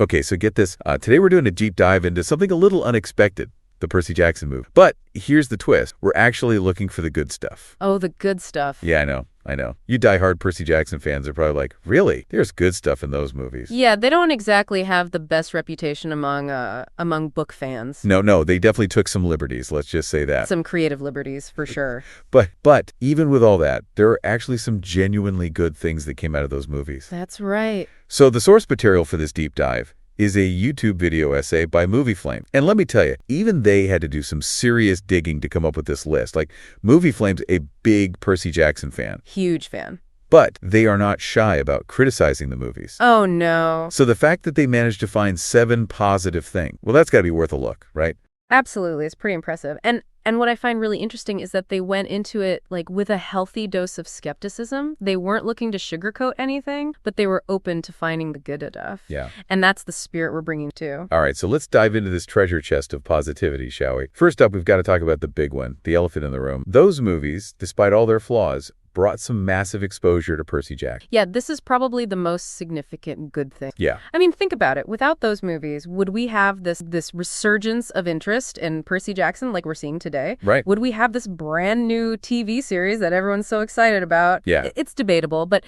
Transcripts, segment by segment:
Okay, so get this. Today we're doing a deep dive into something a little unexpected, the Percy Jackson movie. But here's the twist. We're actually looking for the good stuff. Oh, the good stuff. Yeah, I know. You diehard Percy Jackson fans are probably like, really? There's good stuff in those movies. Yeah, they don't exactly have the best reputation among book fans. No, they definitely took some liberties, let's just say that. Some creative liberties, for sure. But even with all that, there are actually some genuinely good things that came out of those movies. That's right. So the source material for this deep dive is a YouTube video essay by Movie Flame. And let me tell you, even they had to do some serious digging to come up with this list. Like, Movie Flame's a big Percy Jackson fan. Huge fan. But they are not shy about criticizing the movies. Oh, no. So the fact that they managed to find 7 positive things, well, that's got to be worth a look, right? Absolutely. It's pretty impressive. And what I find really interesting is that they went into it like with a healthy dose of skepticism. They weren't looking to sugarcoat anything, but they were open to finding the good stuff. Yeah. And that's the spirit we're bringing too. All right, so let's dive into this treasure chest of positivity, shall we? First up, we've got to talk about the big one, the elephant in the room. Those movies, despite all their flaws, brought some massive exposure to Percy Jackson. Yeah, this is probably the most significant good thing. Yeah. I mean, think about it. Without those movies, would we have this resurgence of interest in Percy Jackson like we're seeing today? Right. Would we have this brand new TV series that everyone's so excited about? Yeah. It's debatable, but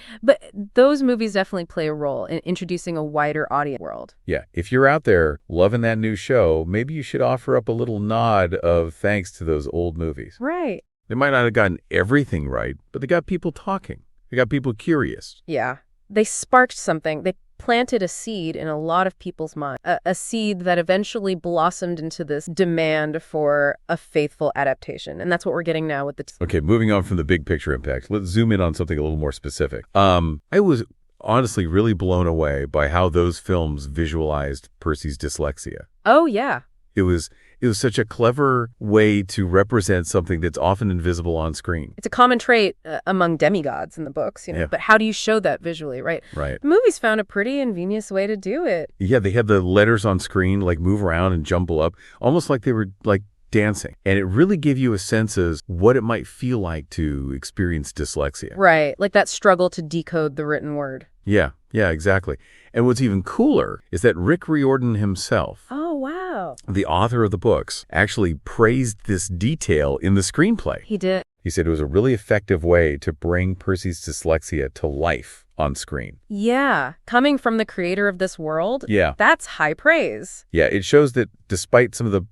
those movies definitely play a role in introducing a wider audience world. Yeah. If you're out there loving that new show, maybe you should offer up a little nod of thanks to those old movies. Right. They might not have gotten everything right, but they got people talking. They got people curious. Yeah. They sparked something. They planted a seed in a lot of people's minds, a seed that eventually blossomed into this demand for a faithful adaptation. And that's what we're getting now with the... Okay, moving on from the big picture impacts, let's zoom in on something a little more specific. I was honestly really blown away by how those films visualized Percy's dyslexia. Oh, yeah. It was such a clever way to represent something that's often invisible on screen. It's a common trait among demigods in the books, Yeah. But how do you show that visually, right? Right. The movies found a pretty ingenious way to do it. Yeah, they had the letters on screen like move around and jumble up, almost like they were like dancing. And it really gave you a sense of what it might feel like to experience dyslexia. Right, like that struggle to decode the written word. Yeah, exactly. And what's even cooler is that Rick Riordan himself, Oh, wow. the author of the books, actually praised this detail in the screenplay. He did. He said it was a really effective way to bring Percy's dyslexia to life on screen. Yeah, coming from the creator of this world, Yeah. that's high praise. Yeah, it shows that despite some of the,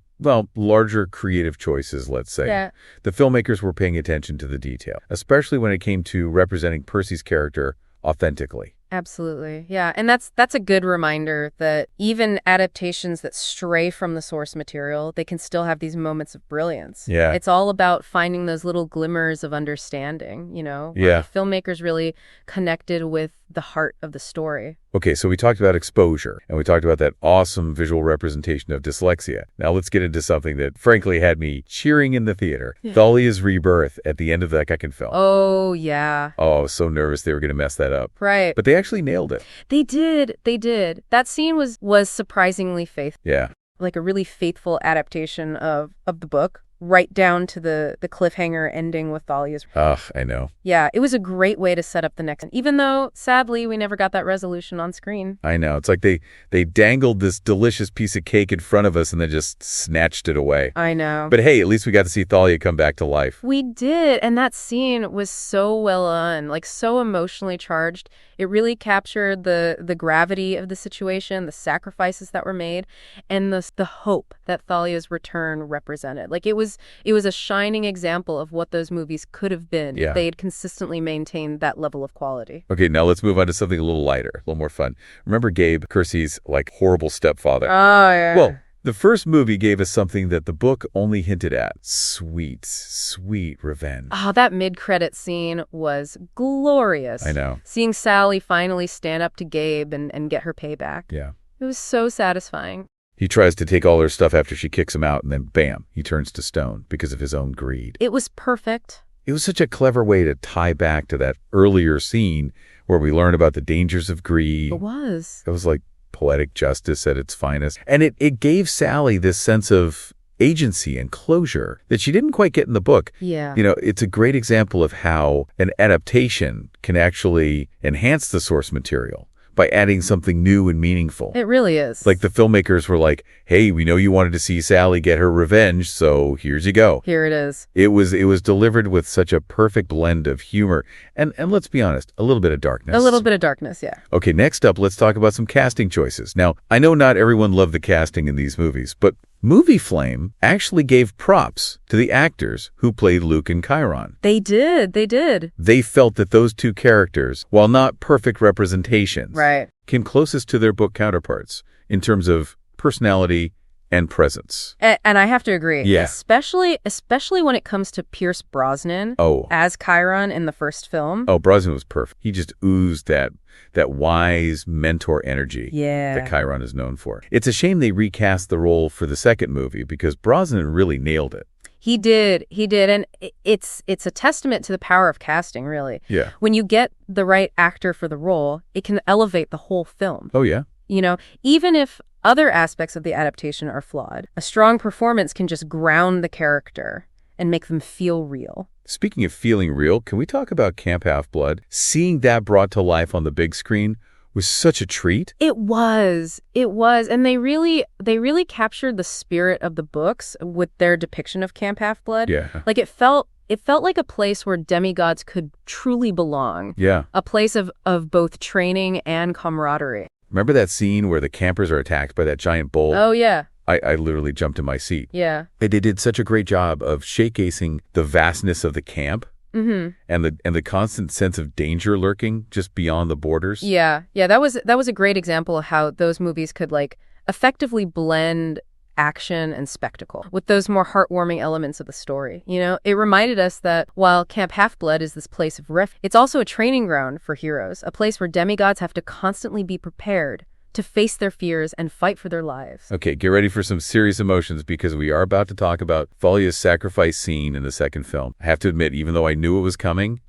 larger creative choices, let's say, Yeah. the filmmakers were paying attention to the detail, especially when it came to representing Percy's character authentically. Absolutely. Yeah. And that's a good reminder that even adaptations that stray from the source material, they can still have these moments of brilliance. Yeah. It's all about finding those little glimmers of understanding, where Yeah. the filmmakers really connected with the heart of the story. Okay, so we talked about exposure, and we talked about that awesome visual representation of dyslexia. Now let's get into something that frankly had me cheering in the theater. Thalia's rebirth at the end of that second film. Oh, yeah. Oh, I was so nervous they were going to mess that up. Right. But they actually nailed it. They did. That scene was surprisingly faithful. Yeah. Like a really faithful adaptation of the book, right down to the cliffhanger ending with Thalia's. Ugh, I know. Yeah, it was a great way to set up the next one, even though, sadly, we never got that resolution on screen. I know. It's like they dangled this delicious piece of cake in front of us and then just snatched it away. I know. But hey, at least we got to see Thalia come back to life. We did, and that scene was so well done, like so emotionally charged. It really captured the gravity of the situation, the sacrifices that were made, and the hope that Thalia's return represented. Like it was a shining example of what those movies could have been if they had consistently maintained that level of quality. Okay, now let's move on to something a little lighter, a little more fun. Remember Gabe, Percy's horrible stepfather? Oh, yeah. Well, the first movie gave us something that the book only hinted at. Sweet, sweet revenge. Oh, that mid-credit scene was glorious. I know. Seeing Sally finally stand up to Gabe and get her payback. Yeah. It was so satisfying. He tries to take all her stuff after she kicks him out, and then bam, he turns to stone because of his own greed. It was perfect. It was such a clever way to tie back to that earlier scene where we learn about the dangers of greed. It was. It was like poetic justice at its finest. And it gave Sally this sense of agency and closure that she didn't quite get in the book. Yeah. It's a great example of how an adaptation can actually enhance the source material by adding something new and meaningful. It really is. Like the filmmakers were like, hey, we know you wanted to see Sally get her revenge, so here's you go. Here it is. It was delivered with such a perfect blend of humor and let's be honest, a little bit of darkness. A little bit of darkness, yeah. Okay, next up, let's talk about some casting choices. Now, I know not everyone loved the casting in these movies, but Movie Flame actually gave props to the actors who played Luke and Chiron. They did. They felt that those two characters, while not perfect representations, came closest to their book counterparts in terms of personality and presence. And I have to agree. Yeah. Especially when it comes to Pierce Brosnan as Chiron in the first film. Oh, Brosnan was perfect. He just oozed that wise mentor energy that Chiron is known for. It's a shame they recast the role for the second movie because Brosnan really nailed it. He did. And it's a testament to the power of casting, really. Yeah. When you get the right actor for the role, it can elevate the whole film. Oh, yeah. You know, even if other aspects of the adaptation are flawed, a strong performance can just ground the character and make them feel real. Speaking of feeling real, can we talk about Camp Half-Blood? Seeing that brought to life on the big screen was such a treat. It was. And they really captured the spirit of the books with their depiction of Camp Half-Blood. Yeah. Like it felt like a place where demigods could truly belong. Yeah. A place of both training and camaraderie. Remember that scene where the campers are attacked by that giant bull? Oh, yeah. I literally jumped in my seat. Yeah. They did such a great job of showcasing the vastness of the camp and the constant sense of danger lurking just beyond the borders. Yeah. That was a great example of how those movies could like effectively blend action and spectacle with those more heartwarming elements of the story. You know, it reminded us that while Camp Half-Blood is this place of refuge, it's also a training ground for heroes, a place where demigods have to constantly be prepared to face their fears and fight for their lives. Okay, get ready for some serious emotions because we are about to talk about Thalia's sacrifice scene in the second film. I have to admit, even though I knew it was coming,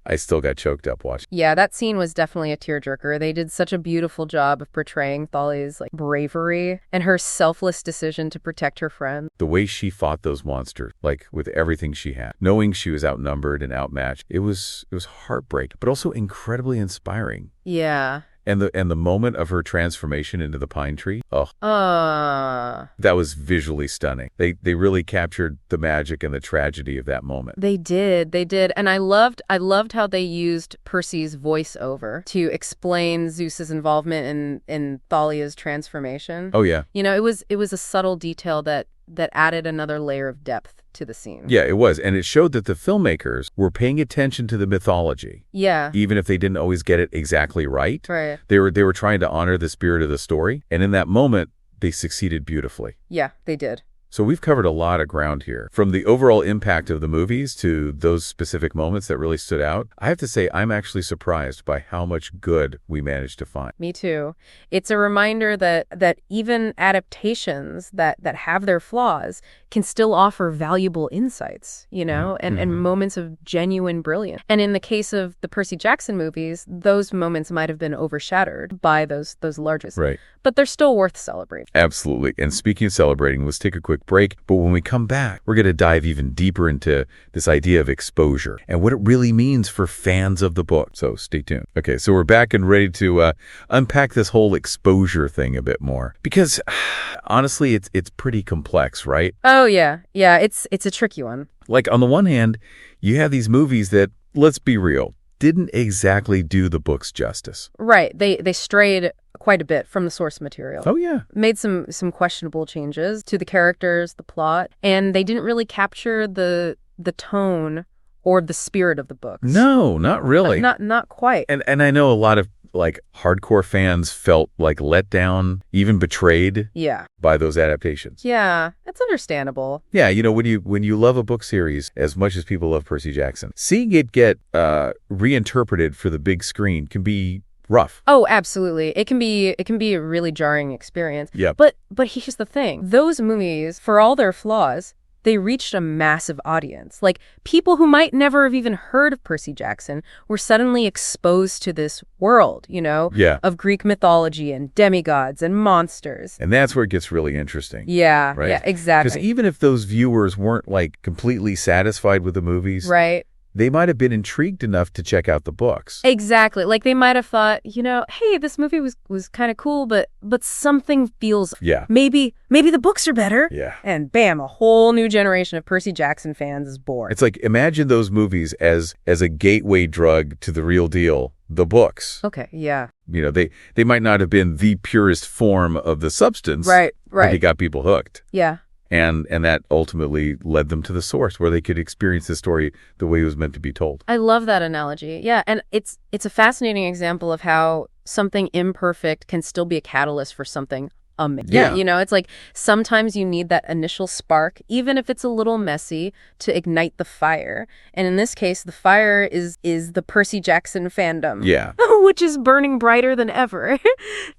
I still got choked up watching. Yeah, that scene was definitely a tearjerker. They did such a beautiful job of portraying Thalia's like bravery and her selfless decision to protect her friend. The way she fought those monsters, like with everything she had, knowing she was outnumbered and outmatched, it was heartbreaking, but also incredibly inspiring. Yeah. And the moment of her transformation into the pine tree, that was visually stunning. They really captured the magic and the tragedy of that moment. They did. And I loved how they used Percy's voiceover to explain Zeus's involvement in Thalia's transformation. Oh, yeah. You know, it was a subtle detail that added another layer of depth to the scene. Yeah, it was. And it showed that the filmmakers were paying attention to the mythology. Yeah. Even if they didn't always get it exactly right. Right. They were trying to honor the spirit of the story. And in that moment, they succeeded beautifully. Yeah, they did. So we've covered a lot of ground here. From the overall impact of the movies to those specific moments that really stood out, I have to say I'm actually surprised by how much good we managed to find. Me too. It's a reminder that even adaptations that have their flaws can still offer valuable insights, you know, and moments of genuine brilliance. And in the case of the Percy Jackson movies, those moments might have been overshadowed by those largest. Right. But they're still worth celebrating. Absolutely. And speaking of celebrating, let's take a quick break. But when we come back, we're going to dive even deeper into this idea of exposure and what it really means for fans of the book. So stay tuned. Okay, so we're back and ready to unpack this whole exposure thing a bit more. Because honestly, it's pretty complex, right? Oh, yeah. Yeah, it's a tricky one. Like on the one hand, you have these movies that, let's be real, didn't exactly do the books justice. Right. They strayed quite a bit from the source material. Oh, yeah. Made some questionable changes to the characters, the plot, and they didn't really capture the tone or the spirit of the books. No, not really. Not quite. And I know a lot of like hardcore fans felt like let down, even betrayed by those adaptations. Yeah, that's understandable. Yeah, you know, when you love a book series as much as people love Percy Jackson, seeing it get reinterpreted for the big screen can be rough. Oh, absolutely. It can be a really jarring experience. Yeah. But here's the thing. Those movies, for all their flaws, they reached a massive audience. Like, people who might never have even heard of Percy Jackson were suddenly exposed to this world, you know, of Greek mythology and demigods and monsters. And that's where it gets really interesting. Yeah, right? Yeah, exactly. Because even if those viewers weren't, like, completely satisfied with the movies, right, they might have been intrigued enough to check out the books. Exactly. Like they might have thought, hey, this movie was kind of cool, but something feels maybe the books are better. Yeah. And bam, a whole new generation of Percy Jackson fans is born. It's like, imagine those movies as a gateway drug to the real deal, the books. Okay, yeah. They might not have been the purest form of the substance. Right. But they got people hooked. Yeah. And that ultimately led them to the source where they could experience the story the way it was meant to be told. I love that analogy. Yeah, and it's a fascinating example of how something imperfect can still be a catalyst for something amazing. Yeah. It's like sometimes you need that initial spark, even if it's a little messy, to ignite the fire. And in this case, the fire is the Percy Jackson fandom. Yeah. Which is burning brighter than ever.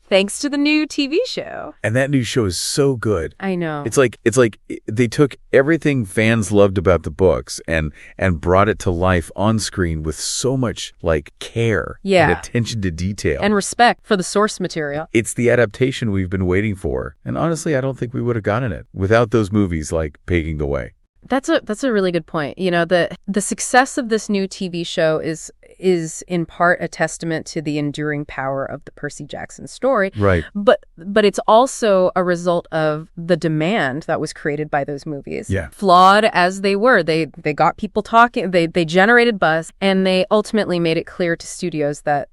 Thanks to the new TV show. And that new show is so good. I know. It's like they took everything fans loved about the books and brought it to life on screen with so much care and attention to detail. And respect for the source material. It's the adaptation we've been waiting for. And honestly, I don't think we would have gotten it without those movies paving the way. That's a really good point. The success of this new TV show is in part a testament to the enduring power of the Percy Jackson story. Right. But it's also a result of the demand that was created by those movies. Yeah. Flawed as they were, they got people talking, they generated buzz, and they ultimately made it clear to studios that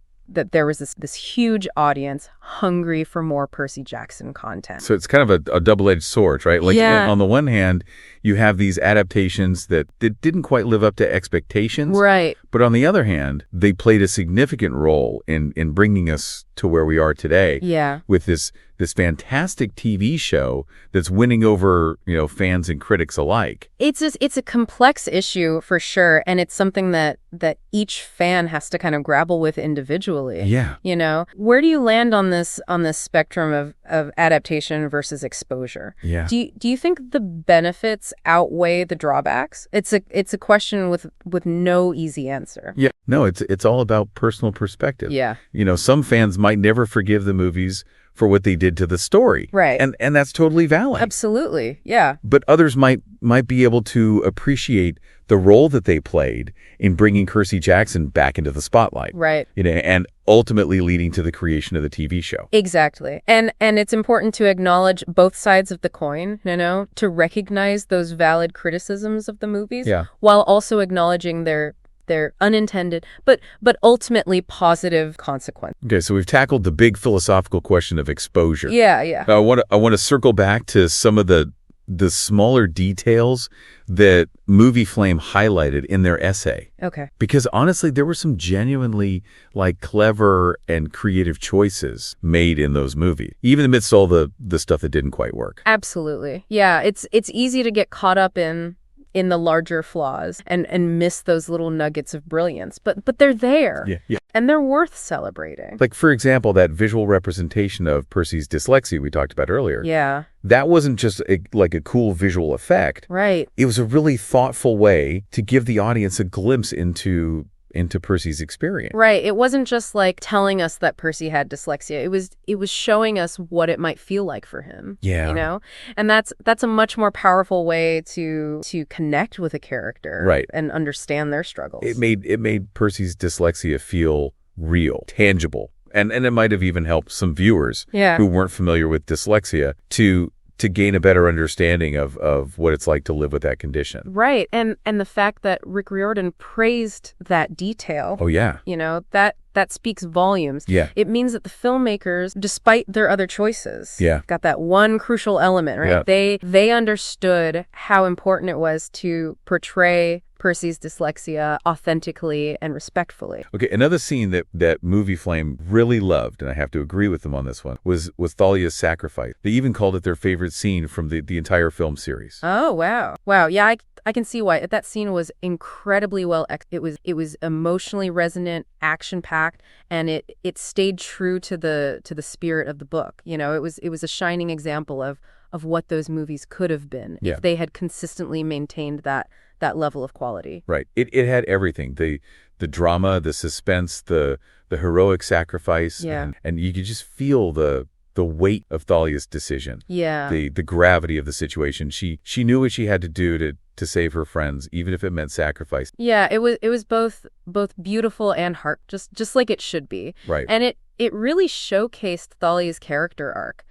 there was this huge audience hungry for more Percy Jackson content. So it's kind of a double-edged sword, right? On the one hand, you have these adaptations that didn't quite live up to expectations. Right. But on the other hand, they played a significant role in bringing us to where we are today. Yeah. With this fantastic TV show that's winning over, fans and critics alike. It's a complex issue for sure, and it's something that each fan has to kind of grapple with individually. Yeah. Where do you land on this spectrum of adaptation versus exposure? Yeah. Do you think the benefits outweigh the drawbacks? It's a question with no easy answer. Yeah. No, it's all about personal perspective. Yeah. Some fans might never forgive the movies for what they did to the story. Right. And that's totally valid. Absolutely. Yeah. But others might be able to appreciate the role that they played in bringing Percy Jackson back into the spotlight. Right. And ultimately leading to the creation of the TV show. Exactly. And it's important to acknowledge both sides of the coin, to recognize those valid criticisms of the movies while also acknowledging their unintended but ultimately positive consequence. Okay, so we've tackled the big philosophical question of exposure. Yeah. I want to circle back to some of the smaller details that Movie Flame highlighted in their essay. Okay. Because honestly, there were some genuinely clever and creative choices made in those movies, even amidst all the stuff that didn't quite work. Absolutely. Yeah, it's easy to get caught up in the larger flaws and miss those little nuggets of brilliance. But they're there. Yeah. And they're worth celebrating. For example, that visual representation of Percy's dyslexia we talked about earlier. Yeah. That wasn't just a cool visual effect. Right. It was a really thoughtful way to give the audience a glimpse into Percy's experience. Right. It wasn't just telling us that Percy had dyslexia. It was showing us what it might feel like for him. Yeah. And that's a much more powerful way to connect with a character, right, and understand their struggles. It made Percy's dyslexia feel real, tangible. And it might have even helped some viewers who weren't familiar with dyslexia to gain a better understanding of what it's like to live with that condition. Right. And the fact that Rick Riordan praised that detail. Oh, yeah. That speaks volumes. Yeah. It means that the filmmakers, despite their other choices, got that one crucial element, right? Yeah. They understood how important it was to portray Percy's dyslexia authentically and respectfully. Okay, another scene that Movie Flame really loved, and I have to agree with them on this one, was Thalia's sacrifice. They even called it their favorite scene from the entire film series. Oh, wow. Wow, yeah, I can see why. That scene was incredibly it was emotionally resonant, action-packed, and it stayed true to the spirit of the book. It was a shining example of what those movies could have been if they had consistently maintained that level of quality. Right. It had everything. The drama, the suspense, the heroic sacrifice. Yeah. And you could just feel the weight of Thalia's decision. Yeah. The gravity of the situation. She knew what she had to do to save her friends, even if it meant sacrifice. Yeah, it was both beautiful and heart, just like it should be. Right. And it really showcased Thalia's character arc.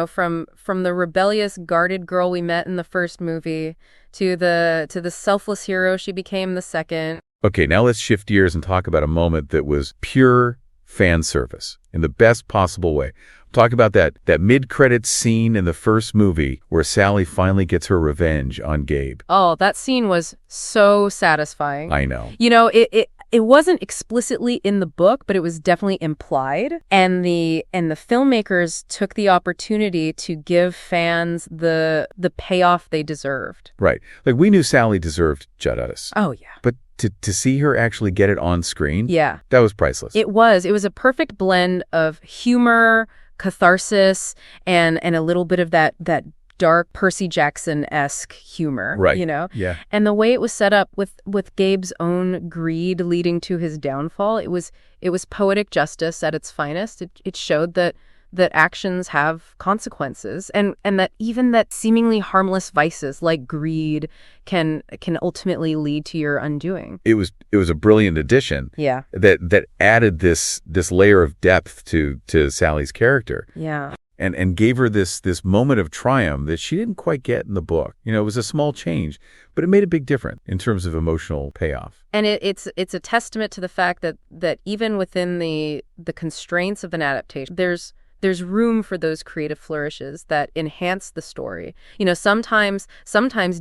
From the rebellious, guarded girl we met in the first movie to the selfless hero she became the second. Okay, now let's shift gears and talk about a moment that was pure fan service in the best possible way. Talk about that mid-credits scene in the first movie where Sally finally gets her revenge on Gabe. Oh, that scene was so satisfying. I know. It wasn't explicitly in the book, but it was definitely implied. And the filmmakers took the opportunity to give fans the payoff they deserved. Right. Like, we knew Sally deserved Judas. Oh, yeah. But to see her actually get it on screen, yeah, that was priceless. It was a perfect blend of humor, catharsis, and a little bit of that dark Percy Jackson-esque humor, right. Yeah. And the way it was set up with Gabe's own greed leading to his downfall, it was poetic justice at its finest. It showed that actions have consequences, and that even that seemingly harmless vices like greed can ultimately lead to your undoing. It was a brilliant addition. Yeah. That added this layer of depth to Sally's character. Yeah. And gave her this moment of triumph that she didn't quite get in the book. It was a small change, but it made a big difference in terms of emotional payoff. And it's a testament to the fact that even within the constraints of an adaptation, there's room for those creative flourishes that enhance the story. Sometimes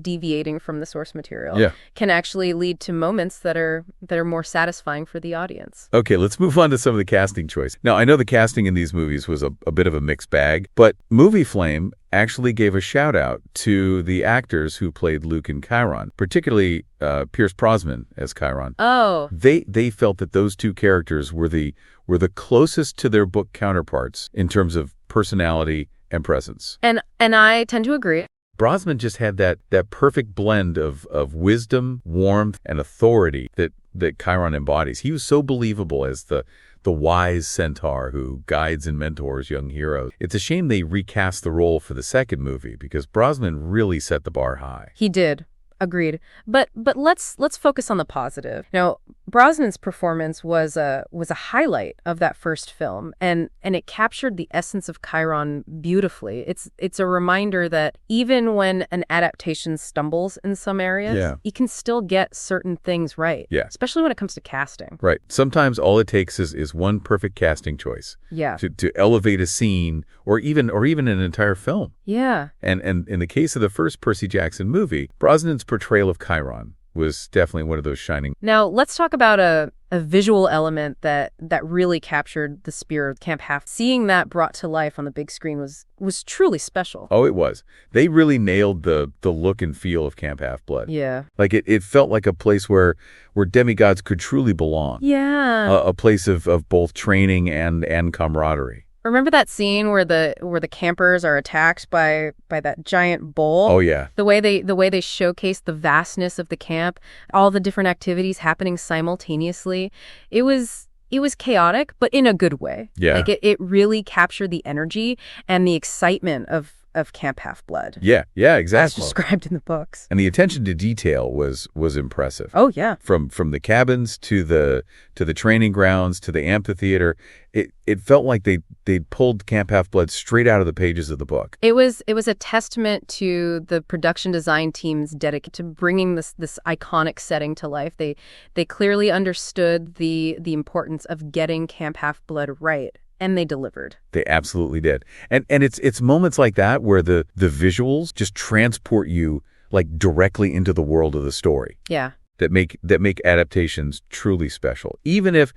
deviating from the source material can actually lead to moments that are more satisfying for the audience. Okay, let's move on to some of the casting choice. Now, I know the casting in these movies was a bit of a mixed bag, but Movie Flame actually gave a shout out to the actors who played Luke and Chiron, particularly Pierce Brosnan as Chiron. Oh. They felt that those two characters were the closest to their book counterparts in terms of personality and presence. And I tend to agree. Brosnan just had that perfect blend of wisdom, warmth, and authority that Chiron embodies. He was so believable as the wise centaur who guides and mentors young heroes. It's a shame they recast the role for the second movie because Brosnan really set the bar high. He did. Agreed. But let's focus on the positive. Brosnan's performance was a highlight of that first film, and it captured the essence of Chiron beautifully. It's a reminder that even when an adaptation stumbles in some areas, you can still get certain things right. Yeah. Especially when it comes to casting. Right. Sometimes all it takes is one perfect casting choice. Yeah. To elevate a scene or even an entire film. Yeah. And in the case of the first Percy Jackson movie, Brosnan's portrayal of Chiron was definitely one of those shining. Now, let's talk about a visual element that really captured the spirit of Camp Half. Seeing that brought to life on the big screen was truly special. Oh, it was. They really nailed the look and feel of Camp Half-Blood. Yeah. Like it felt like a place where demigods could truly belong. Yeah. A place of both training and camaraderie. Remember that scene where the campers are attacked by that giant bull? Oh yeah. The way they showcase the vastness of the camp, all the different activities happening simultaneously. It was chaotic, but in a good way. Yeah. Like it really captured the energy and the excitement of Camp Half-Blood. Yeah, exactly. As described in the books. And the attention to detail was impressive. Oh yeah. From the cabins to the training grounds to the amphitheater, it felt like they'd pulled Camp Half-Blood straight out of the pages of the book. It was a testament to the production design team's dedication to bringing this iconic setting to life. They clearly understood the importance of getting Camp Half-Blood right. And they delivered. They absolutely did. And it's moments like that where the visuals just transport you like directly into the world of the story. Yeah. That make adaptations truly special. Even if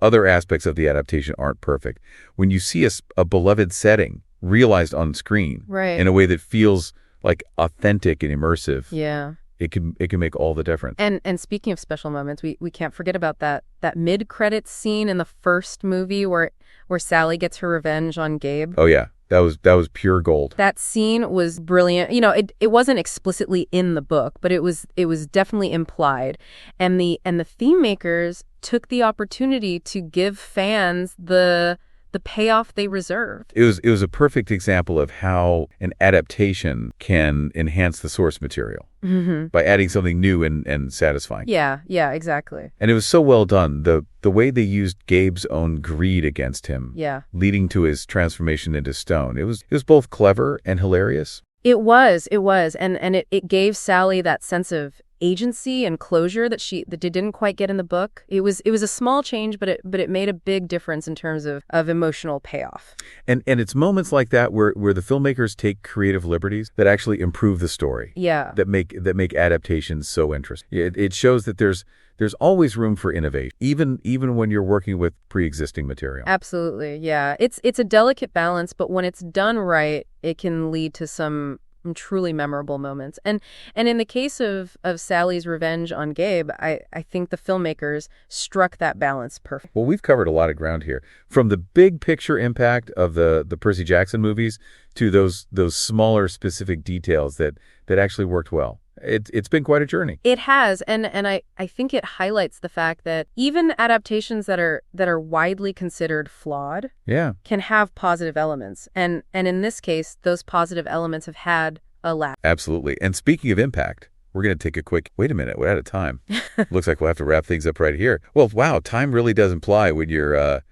other aspects of the adaptation aren't perfect, when you see a beloved setting realized on screen in a way that feels like authentic and immersive. Yeah. It can make all the difference. And speaking of special moments, we can't forget about that mid-credits scene in the first movie where Sally gets her revenge on Gabe. Oh yeah, that was pure gold. That scene was brilliant. It wasn't explicitly in the book, but it was definitely implied. And the theme makers took the opportunity to give fans the the payoff they reserved. It was a perfect example of how an adaptation can enhance the source material by adding something new and satisfying. Yeah, exactly. And it was so well done. The way they used Gabe's own greed against him, leading to his transformation into stone. It was both clever and hilarious. It was, and it gave Sally that sense of agency and closure that didn't quite get in the book. It was a small change, but it made a big difference in terms of emotional payoff. And it's moments like that where the filmmakers take creative liberties that actually improve the story. Yeah. That make adaptations so interesting. It shows that there's always room for innovation, even when you're working with pre-existing material. Absolutely, yeah. It's a delicate balance, but when it's done right, it can lead to some truly memorable moments. And in the case of Sally's revenge on Gabe, I think the filmmakers struck that balance perfect. Well, we've covered a lot of ground here, from the big picture impact of the Percy Jackson movies to those smaller specific details that actually worked well. It's been quite a journey. It has, and I think it highlights the fact that even adaptations that are widely considered flawed can have positive elements. And in this case, those positive elements have had a laugh. Absolutely. And speaking of impact, we're going to take a quick, wait a minute, we're out of time. Looks like we'll have to wrap things up right here. Well, wow, time really doesn't fly when you're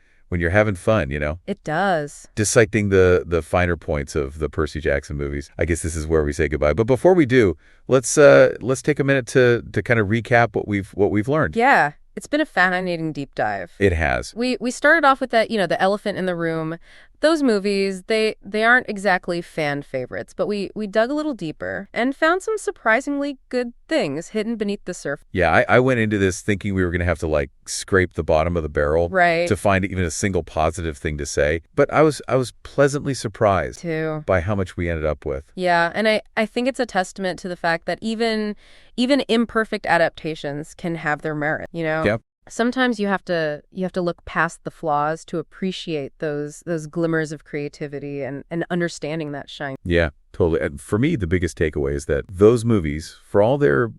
having fun, It does. Dissecting the finer points of the Percy Jackson movies. I guess this is where we say goodbye. But before we do, let's take a minute to kind of recap what we've learned. Yeah. It's been a fascinating deep dive. It has. We started off with that, the elephant in the room. Those movies, they aren't exactly fan favorites, but we dug a little deeper and found some surprisingly good things hidden beneath the surface. Yeah, I went into this thinking we were going to have to scrape the bottom of the barrel to find even a single positive thing to say. But I was pleasantly surprised too by how much we ended up with. Yeah, and I think it's a testament to the fact that even imperfect adaptations can have their merit, Yep. Sometimes you have to look past the flaws to appreciate those glimmers of creativity and understanding that shine. Yeah, totally. And for me, the biggest takeaway is that those movies, for all their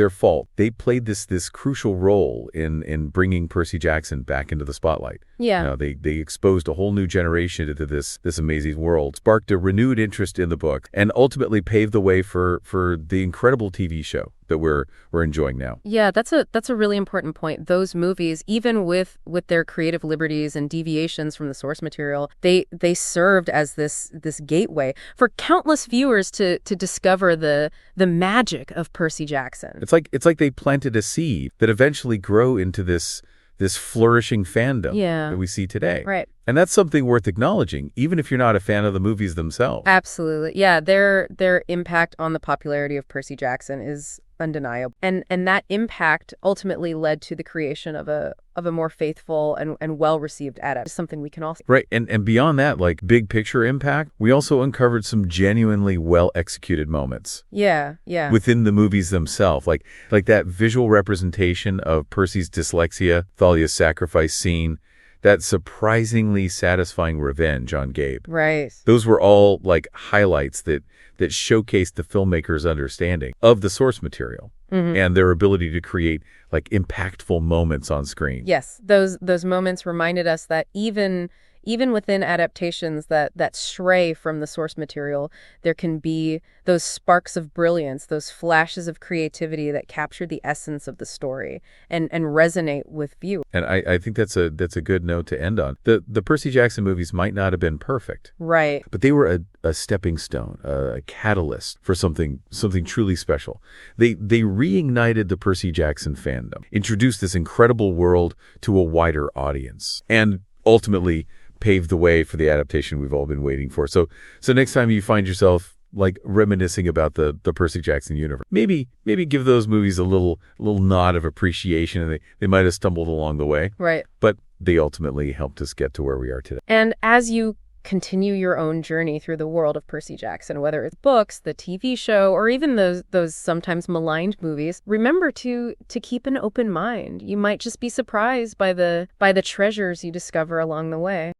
fault, they played this crucial role in bringing Percy Jackson back into the spotlight. Yeah. They exposed a whole new generation into this amazing world, sparked a renewed interest in the book, and ultimately paved the way for the incredible TV show that we're enjoying now. Yeah, that's a really important point. Those movies, even with their creative liberties and deviations from the source material, they served as this gateway for countless viewers to discover the magic of Percy Jackson. It's like they planted a seed that eventually grew into this flourishing fandom that we see today. Right. And that's something worth acknowledging, even if you're not a fan of the movies themselves. Absolutely. Yeah, their impact on the popularity of Percy Jackson is undeniable. And that impact ultimately led to the creation of a more faithful and well-received adaptation, something we can also... Right. And beyond that, big picture impact, we also uncovered some genuinely well-executed moments. Yeah. Within the movies themselves, like that visual representation of Percy's dyslexia, Thalia's sacrifice scene, that surprisingly satisfying revenge on Gabe. Right. Those were all highlights that showcased the filmmakers' understanding of the source material and their ability to create impactful moments on screen. Yes, those moments reminded us that even within adaptations that stray from the source material, there can be those sparks of brilliance, those flashes of creativity that capture the essence of the story and resonate with viewers. And I think that's a good note to end on. The Percy Jackson movies might not have been perfect. Right. But they were a stepping stone, a catalyst for something truly special. They reignited the Percy Jackson fandom, introduced this incredible world to a wider audience, and ultimately paved the way for the adaptation we've all been waiting for. So next time you find yourself reminiscing about the Percy Jackson universe, maybe give those movies a little nod of appreciation, and they might have stumbled along the way. Right. But they ultimately helped us get to where we are today. And as you continue your own journey through the world of Percy Jackson, whether it's books, the TV show, or even those sometimes maligned movies, remember to keep an open mind. You might just be surprised by the treasures you discover along the way.